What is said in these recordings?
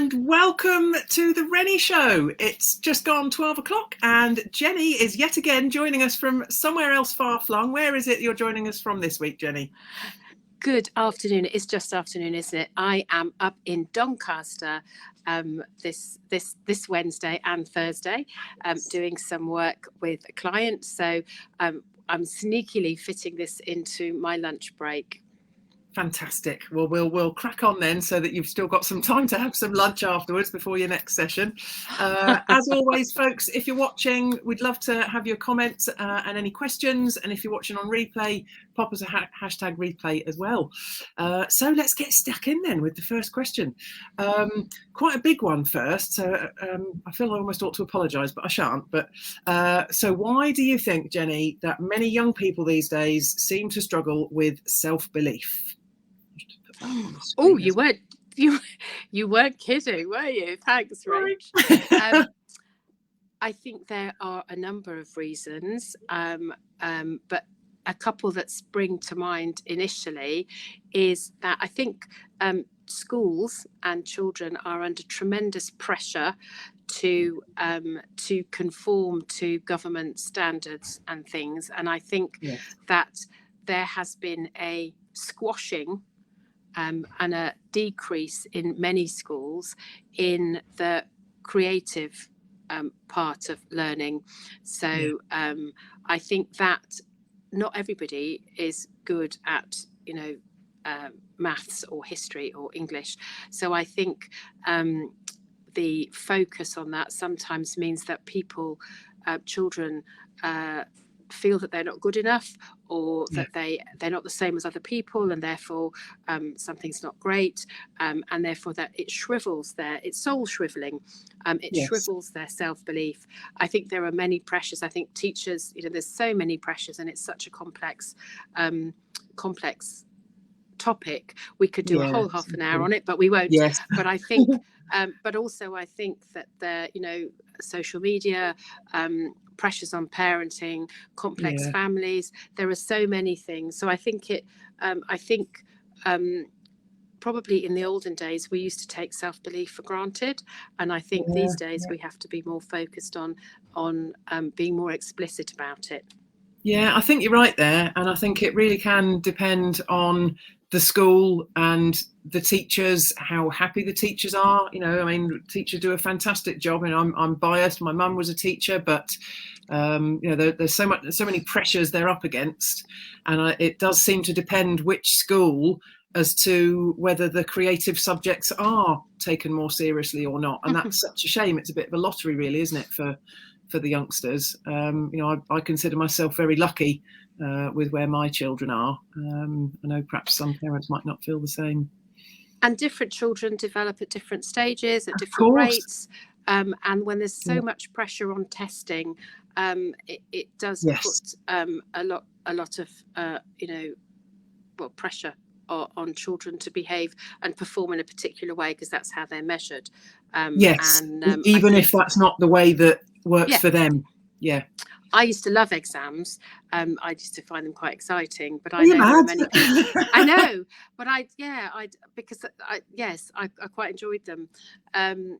and welcome to the Renny Show. It's just gone 12 o'clock and Jenny is yet again joining us from somewhere else far-flung. Where is it you're joining us from this week, Jenny? Good afternoon. It's just afternoon, isn't it? I am up in Doncaster this Wednesday and Thursday doing some work with a client. So I'm sneakily fitting this into my lunch break. Fantastic. Well, we'll crack on then so that you've still got some time to have some lunch afterwards before your next session. As always, folks, if you're watching, we'd love to have your comments and any questions. And if you're watching on replay, pop us a hashtag replay as well. So let's get stuck in then with the first question. Quite a big one first. So I feel I almost ought to apologise, but I shan't. But so why do you think, Jenny, that many young people these days seem to struggle with self-belief? Oh, you weren't kidding, were you? Thanks, Rach. I think there are a number of reasons, but a couple that spring to mind initially is that I think schools and children are under tremendous pressure to conform to government standards and things, and I think that there has been a squashing and a decrease in many schools in the creative part of learning. So I think that not everybody is good at, maths or history or English. So I think the focus on that sometimes means that children feel that they're not good enough, or that they're not the same as other people, and therefore something's not great, and therefore that it shrivels it's soul shriveling. It shrivels their self-belief. I think there are many pressures. I think teachers, there's so many pressures, and it's such a complex topic. We could do a whole half an hour on it, but we won't. But I think but also I think that the social media, pressures on parenting, complex families, there are so many things. So I think probably in the olden days we used to take self-belief for granted, and I think these days we have to be more focused on being more explicit about it. Yeah, I think you're right there, and I think it really can depend on the school and the teachers, how happy the teachers are. Teachers do a fantastic job, and I'm biased. My mum was a teacher, but there's so many pressures they're up against, and it does seem to depend which school as to whether the creative subjects are taken more seriously or not. And that's such a shame. It's a bit of a lottery, really, isn't it, for the youngsters? I consider myself very lucky with where my children are. I know perhaps some parents might not feel the same. And different children develop at different stages, at different rates. And when there's so much pressure on testing, it does put a lot of pressure on children to behave and perform in a particular way, because that's how they're measured. Even if that's not the way that works for them. I used to love exams. I used to find them quite exciting, but I know there are many people. I know, but I quite enjoyed them. But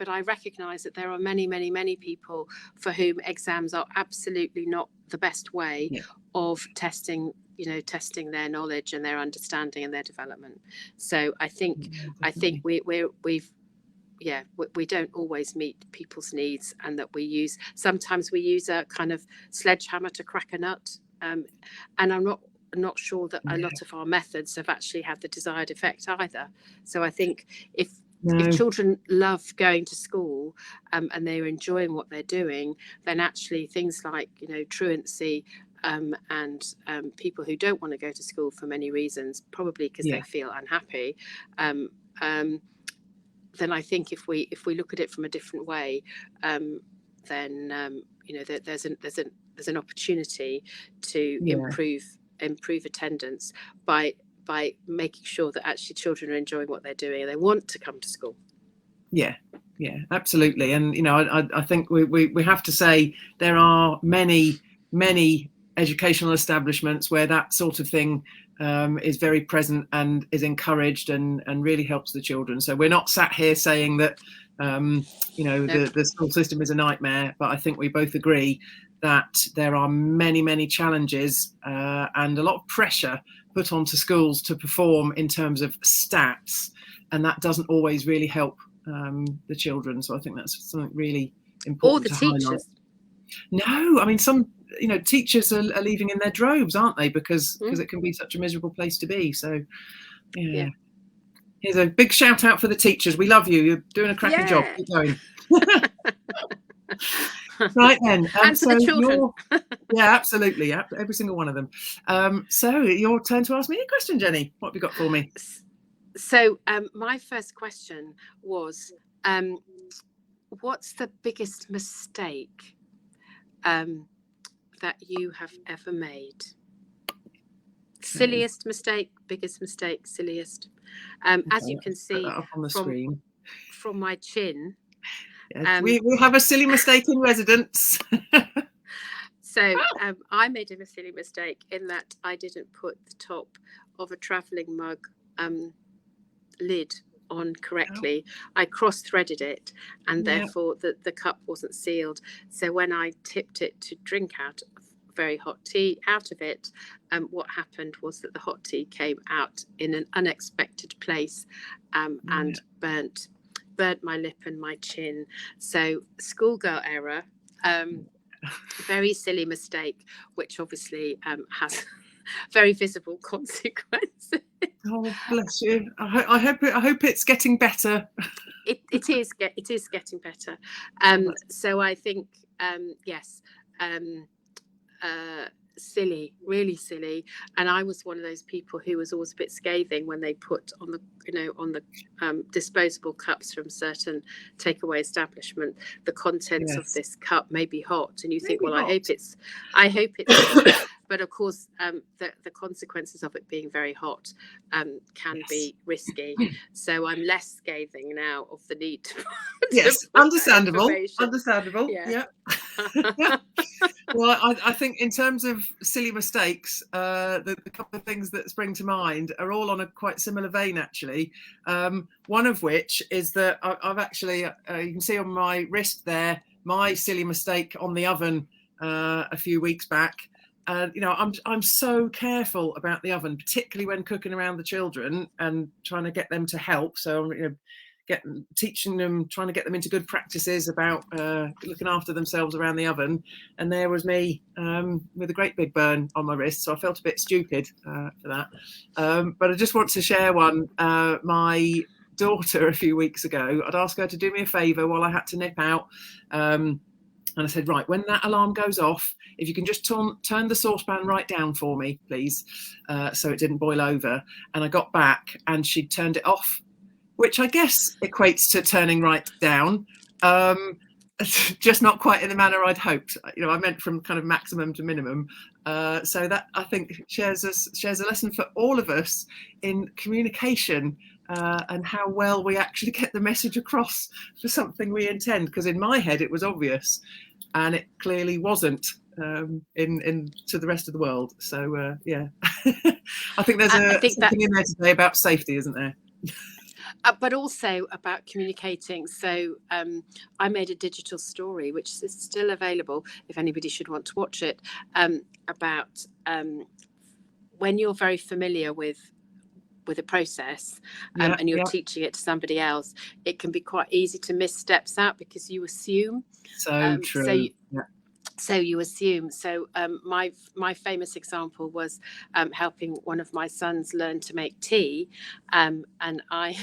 I recognise that there are many, many, many people for whom exams are absolutely not the best way of testing their knowledge and their understanding and their development. So I think we don't always meet people's needs, and that sometimes we use a kind of sledgehammer to crack a nut, and I'm not sure that a lot of our methods have actually had the desired effect either. So I think if children love going to school and they're enjoying what they're doing, then actually things like truancy and people who don't want to go to school for many reasons, probably because they feel unhappy, then I think if we look at it from a different way, then there's an opportunity to improve attendance by making sure that actually children are enjoying what they're doing and they want to come to school. Yeah, absolutely. And I think we have to say there are many educational establishments where that sort of thing is very present and is encouraged and really helps the children. So we're not sat here saying that the school system is a nightmare, but I think we both agree that there are many challenges and a lot of pressure put onto schools to perform in terms of stats, and that doesn't always really help the children. So I think that's something really important. Or the teachers. No, I mean, some teachers are leaving in their droves, aren't they? Because it can be such a miserable place to be. So yeah. Here's a big shout out for the teachers. We love you. You're doing a cracking job. Keep going. Right then. And for the children. Yeah, absolutely. Every single one of them. So your turn to ask me a question, Jenny. What have you got for me? So my first question was, what's the biggest mistake that you have ever made? Silliest mistake, biggest mistake, silliest. As you can see up on the screen from my chin. Yes, we have a silly mistake in residence. So I made a silly mistake in that I didn't put the top of a travelling mug lid on correctly. I cross-threaded it, and therefore the cup wasn't sealed. So when I tipped it to drink out very hot tea out of it, what happened was that the hot tea came out in an unexpected place and burnt my lip and my chin. So schoolgirl error, very silly mistake, which obviously has very visible consequences. Oh, bless you. I hope it's getting better. It is getting better. So I think yes. Silly, really silly. And I was one of those people who was always a bit scathing when they put on the disposable cups from certain takeaway establishment, the contents of this cup may be hot, and you think, well, I hope it's hot. But of course, the consequences of it being very hot can be risky. So I'm less scathing now of the need to understandable. Yeah. Well, I think in terms of silly mistakes, the couple of things that spring to mind are all on a quite similar vein, actually. One of which is that I've actually, you can see on my wrist there, my silly mistake on the oven a few weeks back. I'm so careful about the oven, particularly when cooking around the children and trying to get them to help. So teaching them, trying to get them into good practices about looking after themselves around the oven. And there was me with a great big burn on my wrist. So I felt a bit stupid for that. But I just want to share one. My daughter a few weeks ago, I'd asked her to do me a favour while I had to nip out. And I said, right, when that alarm goes off, if you can just turn the saucepan right down for me, please, so it didn't boil over. And I got back and she'd turned it off, which I guess equates to turning right down, just not quite in the manner I'd hoped. I meant from kind of maximum to minimum. So that, I think, shares a lesson for all of us in communication and how well we actually get the message across for something we intend. Because in my head, it was obvious, and it clearly wasn't in to the rest of the world. So yeah, I think there's something in there today about safety, isn't there? But also about communicating. So I made a digital story, which is still available if anybody should want to watch it, about when you're very familiar with a process and you're teaching it to somebody else, it can be quite easy to miss steps out because you assume. So true. So you assume. So my famous example was helping one of my sons learn to make tea, and I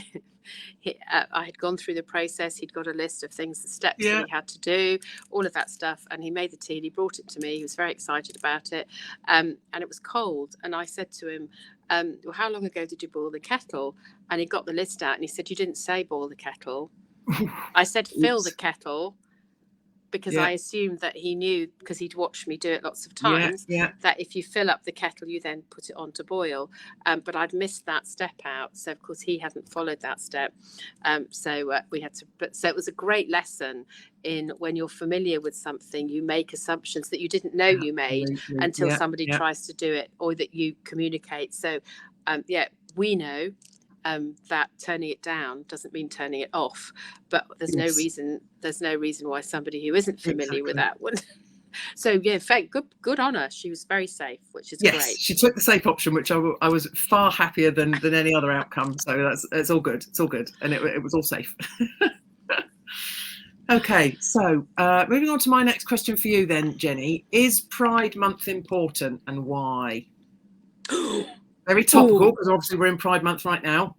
had gone through the process. He'd got a list of things, the steps that he had to do, all of that stuff, and he made the tea and he brought it to me. He was very excited about it, and it was cold. And I said to him, well, how long ago did you boil the kettle? And he got the list out and he said, you didn't say boil the kettle. I said, fill the kettle. because I assumed that he knew, because he'd watched me do it lots of times, that if you fill up the kettle, you then put it on to boil. But I'd missed that step out. So, of course, he hadn't followed that step. So we had to. So it was a great lesson in, when you're familiar with something, you make assumptions that you didn't know you made until somebody tries to do it, or that you communicate. So, we know that turning it down doesn't mean turning it off, but there's no reason why somebody who isn't familiar with that would. So good on her. She was very safe, which is great. She took the safe option, which I was far happier than any other outcome. So it's all good. It's all good, and it was all safe. Okay, so moving on to my next question for you then, Jenny. Is Pride Month important, and why? Very topical, because obviously we're in Pride Month right now.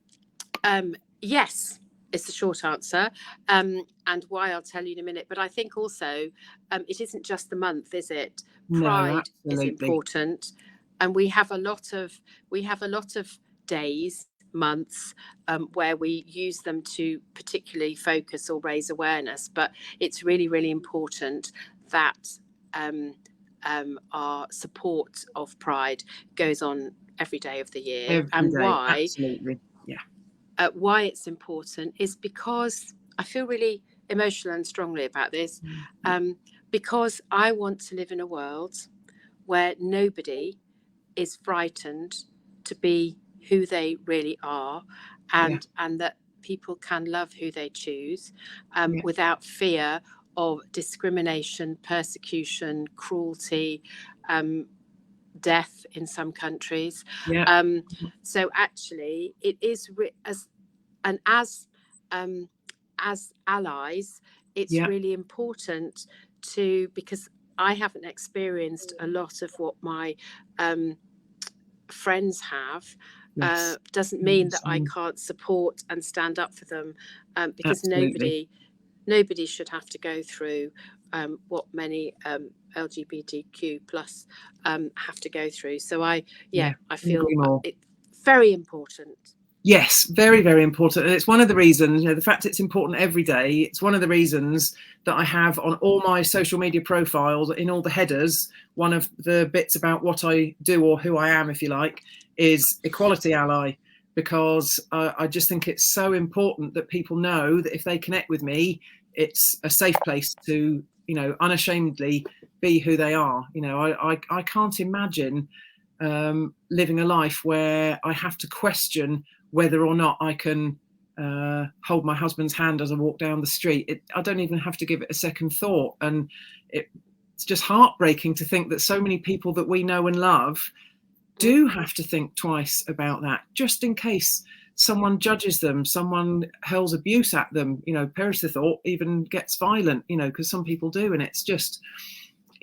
Yes, is the short answer, and why I'll tell you in a minute. But I think also it isn't just the month, is it? Pride is important, and we have a lot of days, months, where we use them to particularly focus or raise awareness. But it's really, really important that our support of Pride goes on every day of the year. Why? Absolutely. Why it's important is because I feel really emotional and strongly about this, because I want to live in a world where nobody is frightened to be who they really are, and that people can love who they choose, without fear of discrimination, persecution, cruelty, death in some countries. So actually it is as allies, it's really important to, because I haven't experienced a lot of what my friends have. Doesn't mean that I can't support and stand up for them, because nobody should have to go through what many LGBTQ plus have to go through. So I feel it's very important. Yes, very, very important. And it's one of the reasons, the fact it's important every day, it's one of the reasons that I have on all my social media profiles, in all the headers, one of the bits about what I do, or who I am, if you like, is equality ally, because I just think it's so important that people know that if they connect with me, it's a safe place to, unashamedly be who they are. I can't imagine living a life where I have to question whether or not I can hold my husband's hand as I walk down the street. I don't even have to give it a second thought. And it's just heartbreaking to think that so many people that we know and love do have to think twice about that, just in case someone judges them, someone hurls abuse at them, perish the thought, even gets violent, because some people do. And it's just,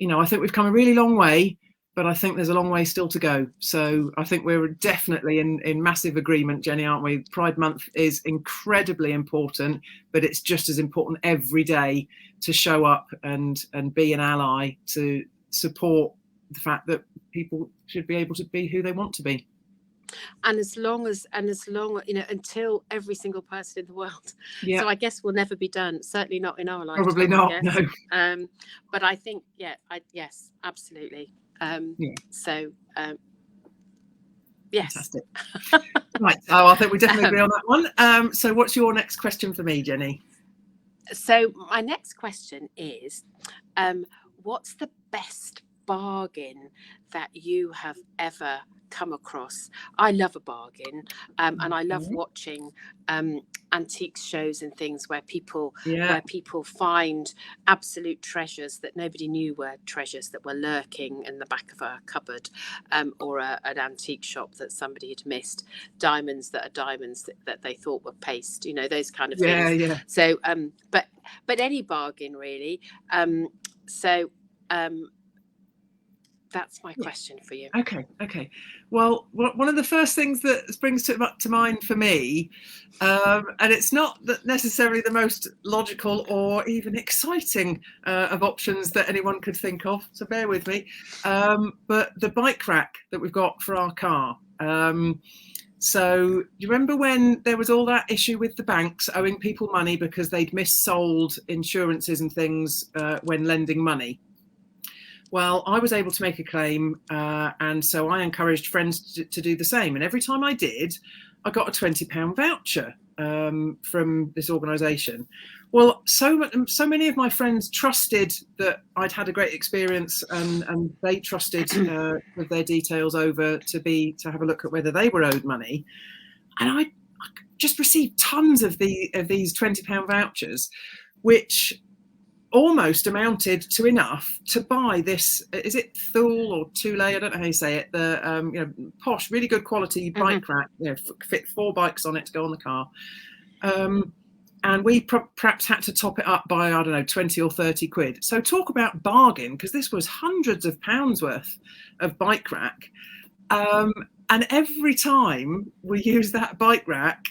I think we've come a really long way, but I think there's a long way still to go. So I think we're definitely in massive agreement, Jenny, aren't we? Pride Month is incredibly important, but it's just as important every day to show up and be an ally, to support the fact that people should be able to be who they want to be. And as long until every single person in the world. So I guess we'll never be done. Certainly not in our lifetime. Probably not. No. But I think, yes, absolutely. So, yes. Fantastic. Right. Oh, I think we definitely agree on that one. So what's your next question for me, Jenny? So my next question is, what's the best bargain that you have ever come across? I love a bargain, and I love watching antique shows and things where people find absolute treasures that nobody knew were treasures, that were lurking in the back of a cupboard, or an antique shop that somebody had missed, diamonds that are diamonds that they thought were paste, those kind of things. So but any bargain really. That's my question for you. Okay. Well, one of the first things that springs to mind for me, and it's not necessarily the most logical or even exciting of options that anyone could think of, so bear with me, but the bike rack that we've got for our car. So you remember when there was all that issue with the banks owing people money because they'd missold insurances and things when lending money? Well, I was able to make a claim, and so I encouraged friends to do the same. And every time I did, I got a £20 voucher from this organisation. Well, so many of my friends trusted that I'd had a great experience, and they trusted with their details over to have a look at whether they were owed money. And I just received tons of these £20 vouchers, which almost amounted to enough to buy this, is it Thule or Thule, I don't know how you say it, the posh, really good quality bike rack, fit 4 bikes on it to go on the car. And we perhaps had to top it up by, I don't know, 20 or 30 quid. So talk about bargain, because this was hundreds of pounds worth of bike rack. And every time we use that bike rack,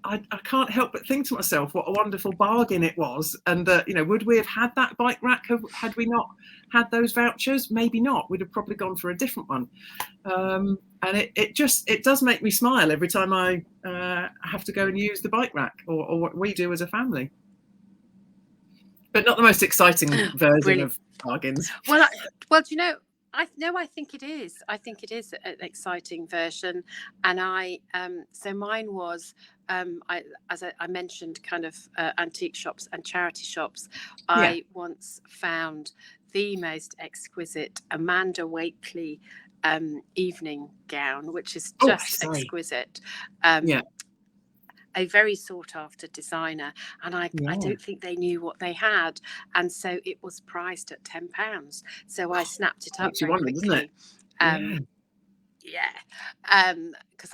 I can't help but think to myself what a wonderful bargain it was, and that, would we have had that bike rack had we not had those vouchers? Maybe not. We'd have probably gone for a different one. And it does make me smile every time I have to go and use the bike rack, or what we do as a family. But not the most exciting version of bargains. Well, do you know? I think it is. I think it is an exciting version, and so mine was, as I mentioned, kind of antique shops and charity shops. Yeah. I once found the most exquisite Amanda Wakely evening gown, which is just exquisite. A very sought after designer, and I don't think they knew what they had, and so it was priced at £10. So I snapped it up very quickly. Because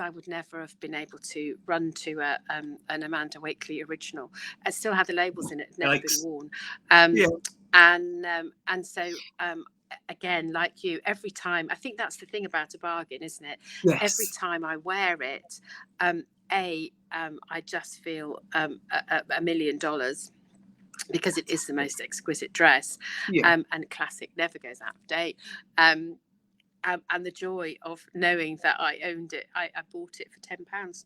I would never have been able to run to an Amanda Wakely original. I still had the labels in it, never been worn. And so again, like you, every time, I think that's the thing about a bargain, isn't it? Yes. Every time I wear it, I just feel $1 million, because it is the most exquisite dress, and classic, never goes out of date. And the joy of knowing that I owned it, I bought it for £10.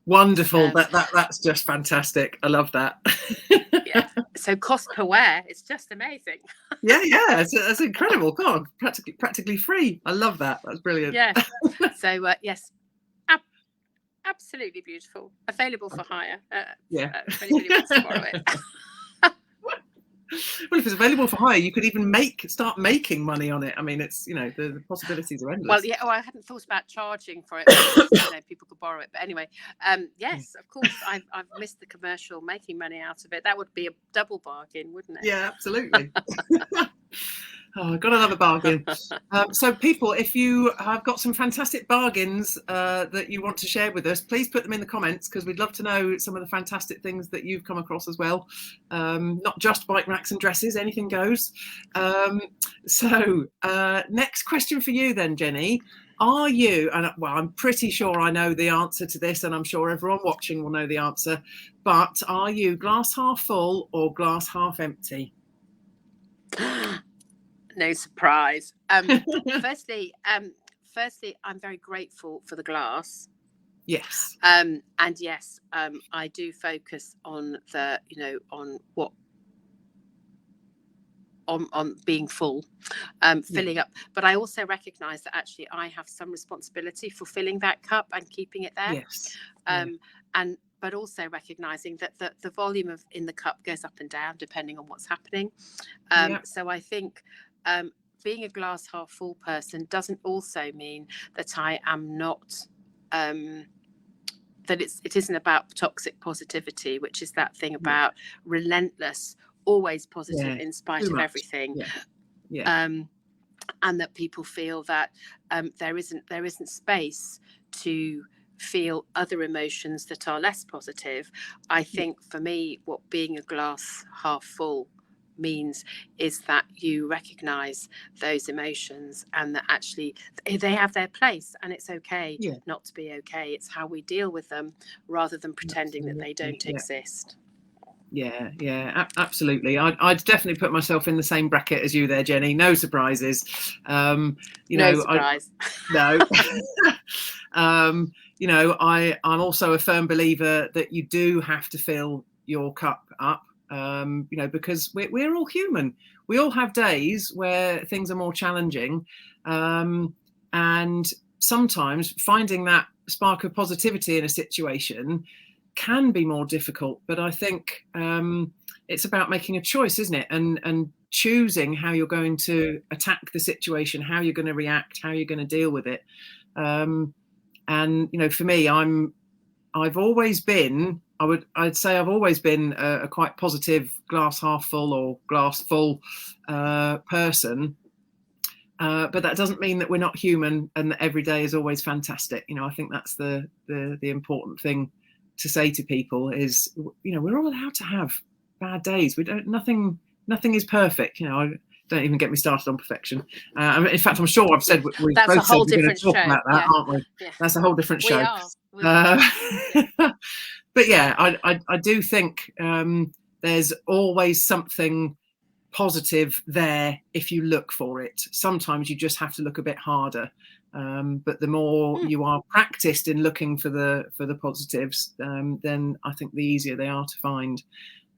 Wonderful. That's just fantastic. I love that. Yeah. So cost per wear, it's just amazing. Yeah, it's incredible. God, practically free. I love that. That's brilliant. Yeah. So yes. Absolutely beautiful. Available for hire. If anybody wants to borrow it. Well, if it's available for hire, you could even start making money on it. I mean, it's the possibilities are endless. Well, yeah. I hadn't thought about charging for it. But, people could borrow it. But anyway, yes, of course, I've missed the commercial making money out of it. That would be a double bargain, wouldn't it? Yeah, absolutely. Oh, got another bargain. So people, if you have got some fantastic bargains that you want to share with us, please put them in the comments, because we'd love to know some of the fantastic things that you've come across as well. Not just bike racks and dresses, anything goes. So next question for you then, Jenny. Are you, and well, I'm pretty sure I know the answer to this, and I'm sure everyone watching will know the answer, but are you glass half full or glass half empty? No surprise. Firstly, I'm very grateful for the glass. Yes. And yes, I do focus on the, on being full, filling up. But I also recognise that actually I have some responsibility for filling that cup and keeping it there. Yes. But also recognising that the volume in the cup goes up and down depending on what's happening. So I think being a glass half full person doesn't also mean that I am not, that it isn't about toxic positivity, which is that thing about relentless, always positive in spite of everything. And that people feel that there isn't space to feel other emotions that are less positive. I think for me, what being a glass half full means is that you recognize those emotions, and that actually they have their place, and it's okay not to be okay. It's how we deal with them rather than pretending that they don't exist. Yeah, absolutely. I'd definitely put myself in the same bracket as you there, Jenny. No surprises. No surprise. No. you know, I'm also a firm believer that you do have to fill your cup up, you know, because we're all human. We all have days where things are more challenging, and sometimes finding that spark of positivity in a situation can be more difficult. But I think it's about making a choice, isn't it? And choosing how you're going to attack the situation, how you're going to react, how you're going to deal with it. And you know, for me, I'd say I've always been a quite positive, glass half full or glass full person. But that doesn't mean that we're not human and that every day is always fantastic. You know, I think that's the important thing to say to people is, you know, we're all allowed to have bad days. Nothing is perfect. You know, don't even get me started on perfection. I mean, in fact, I'm sure I've said we've both said we're going to talk about that, aren't we? Yeah. That's a whole different show. We are. But yeah, I do think there's always something positive there if you look for it. Sometimes you just have to look a bit harder, but the more you are practiced in looking for the positives, then I think the easier they are to find.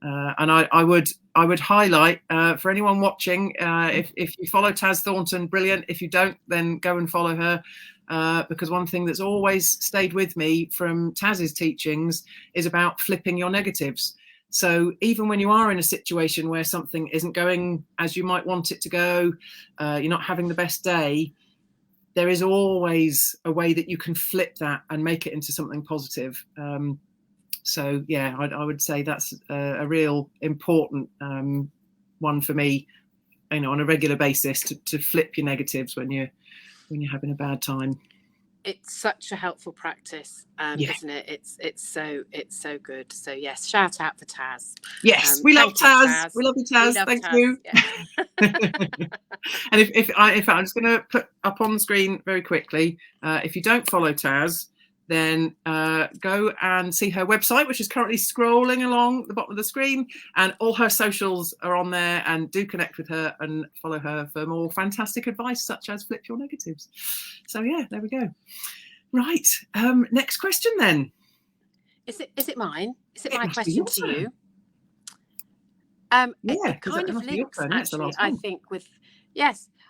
And I would highlight for anyone watching, if you follow Taz Thornton, brilliant. If you don't, then go and follow her, because one thing that's always stayed with me from Taz's teachings is about flipping your negatives. So even when you are in a situation where something isn't going as you might want it to go, you're not having the best day, there is always a way that you can flip that and make it into something positive. So yeah, I would say that's a real important one for me, you know, on a regular basis, to flip your negatives when you're having a bad time. It's such a helpful practice, isn't it? It's so good. So yes, shout out for Taz. Yes, we love Taz. We love you, Taz. Thank you. Yeah. And if I'm just going to put up on the screen very quickly, if you don't follow Taz, then go and see her website, which is currently scrolling along the bottom of the screen, and all her socials are on there, and do connect with her and follow her for more fantastic advice such as flip your negatives. So yeah, there we go. Right, next question then. Is it mine? Is it my question to you? Yeah, it kind of links actually, I think, with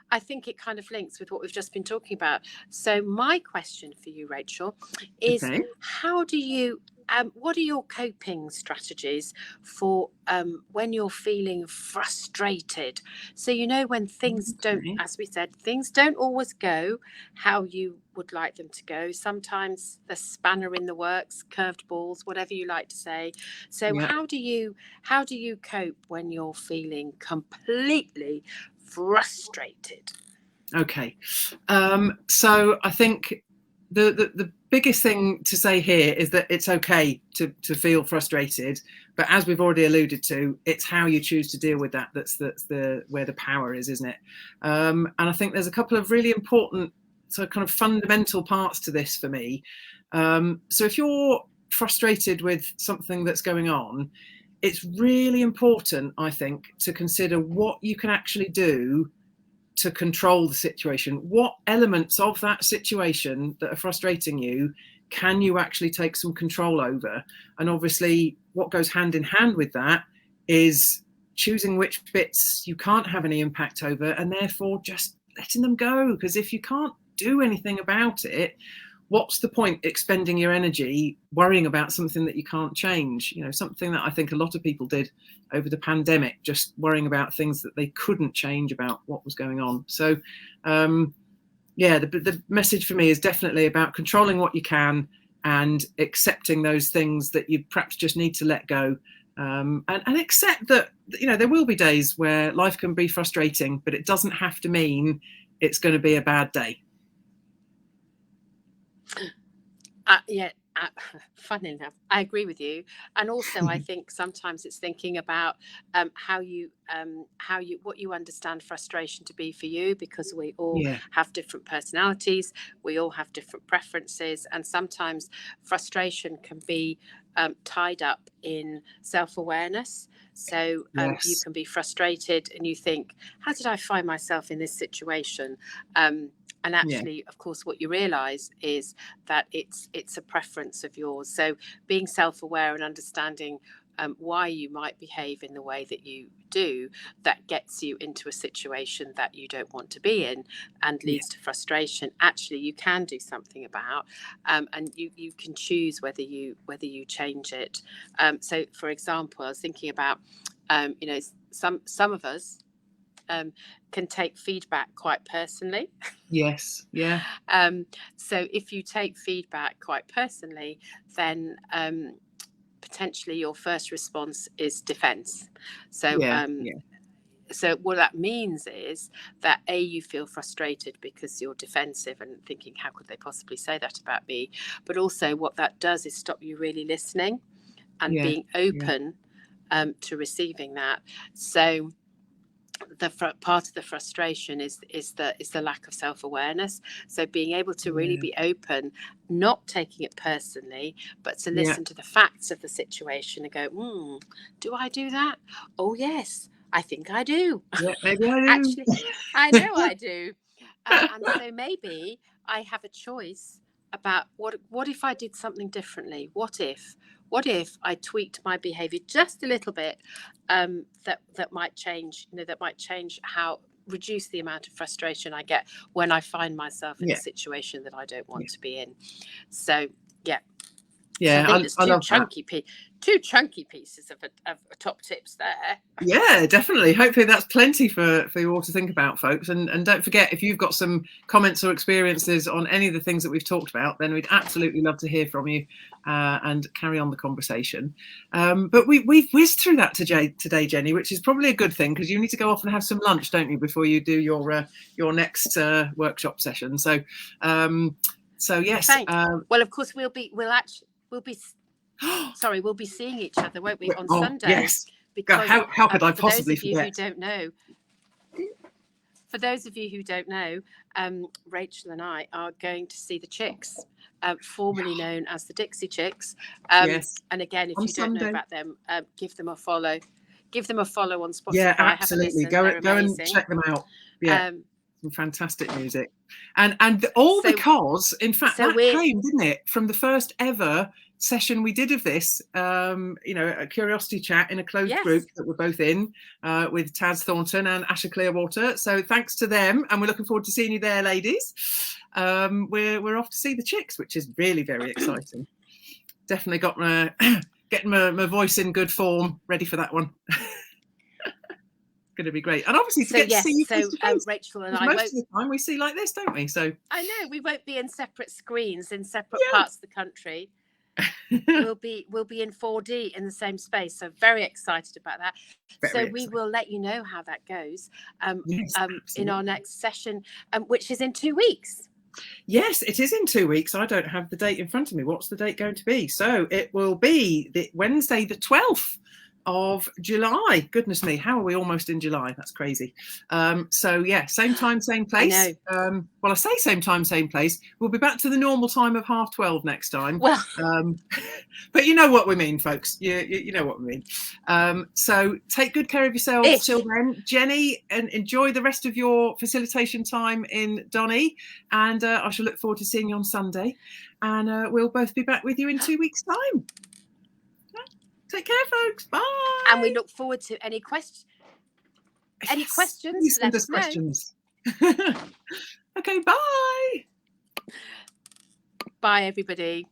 I think it kind of links with what we've just been talking about. So my question for you, Rachel, is how do you what are your coping strategies for when you're feeling frustrated? So, you know, when things don't, as we said, things don't always go how you would like them to go. Sometimes the spanner in the works, curved balls, whatever you like to say. So how do you cope when you're feeling completely frustrated? Okay, so I think the biggest thing to say here is that it's okay to feel frustrated, but as we've already alluded to, it's how you choose to deal with that that's where the power is, isn't it? And I think there's a couple of really important kind of fundamental parts to this for me. So if you're frustrated with something that's going on, it's really important, I think, to consider what you can actually do to control the situation. What elements of that situation that are frustrating you can you actually take some control over? And obviously what goes hand in hand with that is choosing which bits you can't have any impact over, and therefore just letting them go. Because if you can't do anything about it, what's the point expending your energy worrying about something that you can't change? You know, something that I think a lot of people did over the pandemic, just worrying about things that they couldn't change about what was going on. So, yeah, the message for me is definitely about controlling what you can and accepting those things that you perhaps just need to let go. And accept that, you know, there will be days where life can be frustrating, but it doesn't have to mean it's going to be a bad day. Funny enough, I agree with you, and also I think sometimes it's thinking about how you what you understand frustration to be for you, because we all have different personalities, we all have different preferences, and sometimes frustration can be tied up in self-awareness. So you can be frustrated and you think, how did I find myself in this situation? And actually, of course, what you realize is that it's a preference of yours. So being self-aware and understanding why you might behave in the way that you do, that gets you into a situation that you don't want to be in and leads to frustration. Actually, you can do something about, and you can choose whether you change it. So, for example, I was thinking about, some of us can take feedback quite personally. Yes. Yeah. So if you take feedback quite personally, then potentially your first response is defense. So so what that means is that you feel frustrated because you're defensive and thinking, how could they possibly say that about me? But also what that does is stop you really listening and being open to receiving that. So the part of the frustration is the lack of self-awareness. So being able to really be open, not taking it personally, but to listen to the facts of the situation and go, do I do that? Oh yes, I think I do. Yeah, maybe I do. Actually, I know I do. And so maybe I have a choice about what if I did something differently? What if I tweaked my behavior just a little bit, that might change, that might change how, reduce the amount of frustration I get when I find myself in a situation that I don't want to be in. So yeah, so I think there's two chunky pieces of top tips there. Yeah, definitely. Hopefully that's plenty for you all to think about, folks. And don't forget, if you've got some comments or experiences on any of the things that we've talked about, then we'd absolutely love to hear from you and carry on the conversation. But we've whizzed through that today, Jenny, which is probably a good thing, because you need to go off and have some lunch, don't you, before you do your next workshop session. So yes. Well, of course we'll be seeing each other, won't we, on Sunday? Yes. Because how could I possibly forget? For those of you who don't know, Rachel and I are going to see the Chicks, formerly known as the Dixie Chicks. Yes. And again, if you don't know about them, give them a follow. Give them a follow on Spotify. Yeah, absolutely. Go and check them out. Yeah. Some fantastic music, and because in fact that came, didn't it, from the first ever session we did of this, a curiosity chat in a closed group that we're both in, with Taz Thornton and Asha Clearwater. So thanks to them, and we're looking forward to seeing you there, ladies. We're off to see the Chicks, which is really very exciting. Definitely got getting my voice in good form, ready for that one. Going to be great, and obviously to get to see you face to face. Rachel and I, most of the time we see like this, don't we? So I know we won't be in separate screens in separate parts of the country. we'll be in 4D in the same space, so very excited about that. We will let you know how that goes in our next session, which is in 2 weeks. Yes, it is in 2 weeks. I don't have the date in front of me. What's the date going to be? So it will be the Wednesday the 12th of July. Goodness me, how are we almost in July? That's crazy. Same time, same place. I know. Well, I say same time, same place. We'll be back to the normal time of 12:30 next time. Well, but you know what we mean, folks. You know what we mean. So take good care of yourselves till then, Jenny, and enjoy the rest of your facilitation time in Donny. And I shall look forward to seeing you on Sunday. And we'll both be back with you in 2 weeks' time. Take care, folks. Bye. And we look forward to any questions. Any questions? Let us know. Questions. Okay, bye. Bye, everybody.